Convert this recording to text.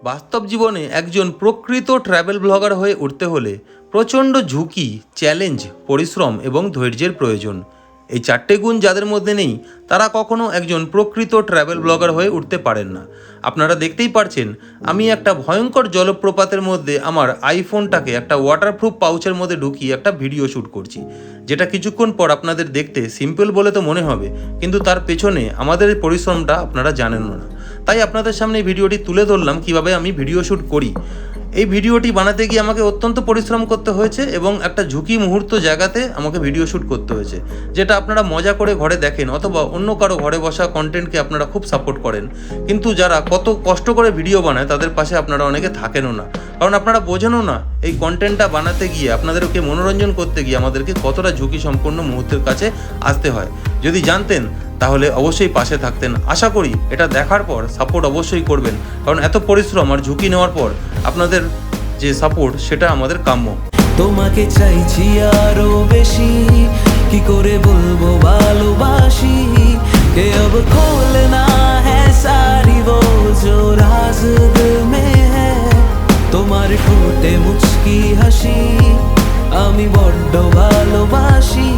বাস্তব জীবনে একজন প্রকৃত ট্র্যাভেল ব্লগার হয়ে উঠতে হলে প্রচণ্ড ঝুঁকি, চ্যালেঞ্জ, পরিশ্রম এবং ধৈর্যের প্রয়োজন। এই চারটে গুণ যাদের মধ্যে নেই তারা কখনো একজন প্রকৃত ট্র্যাভেল ব্লগার হয়ে উঠতে পারেন না। আপনারা দেখতেই পারছেন আমি একটা ভয়ঙ্কর জলপ্রপাতের মধ্যে আমার আইফোনটাকে একটা ওয়াটারপ্রুফ পাউচের মধ্যে ঢুকিয়ে একটা ভিডিও শ্যুট করছি, যেটা কিছুক্ষণ পর আপনাদের দেখতে সিম্পল বলে তো মনে হবে, কিন্তু তার পেছনে আমাদের পরিশ্রমটা আপনারা জানেন না। তাই আপনাদের সামনে এই ভিডিওটি তুলে ধরলাম কিভাবে আমি ভিডিও শ্যুট করি। এই ভিডিওটি বানাতে গিয়ে আমাকে অত্যন্ত পরিশ্রম করতে হয়েছে এবং একটা ঝুঁকি মুহূর্ত জায়গাতে আমাকে ভিডিও শ্যুট করতে হয়েছে, যেটা আপনারা মজা করে ঘরে দেখেন অথবা অন্য কারো ঘরে বসা কন্টেন্টকে আপনারা খুব সাপোর্ট করেন, কিন্তু যারা কত কষ্ট করে ভিডিও বানায় তাদের পাশে আপনারা অনেকে থাকেনও না, কারণ আপনারা বোঝেনও না এই কন্টেন্টটা বানাতে গিয়ে আপনাদেরকে মনোরঞ্জন করতে গিয়ে আমাদেরকে কতটা ঝুঁকি সম্পন্ন মুহূর্তের কাছে আসতে হয়। যদি জানতেন তাহলে অবশ্যই পাশে থাকতেন। আশা করি এটা দেখার পর সাপোর্ট অবশ্যই করবেন, কারণ এত পরিশ্রম আর ঝুঁকি নেওয়ার পর আপনাদের যে সাপোর্ট সেটা আমাদের কাম্য। তোমাকে চাইছি আরো বেশি, কি করে বলবো ভালোবাসি, কে अब खोलना है सारी वो जो राज दिल में है, তোমার ঠোঁটে মুচকি হাসি আমি বড্ড ভালোবাসি।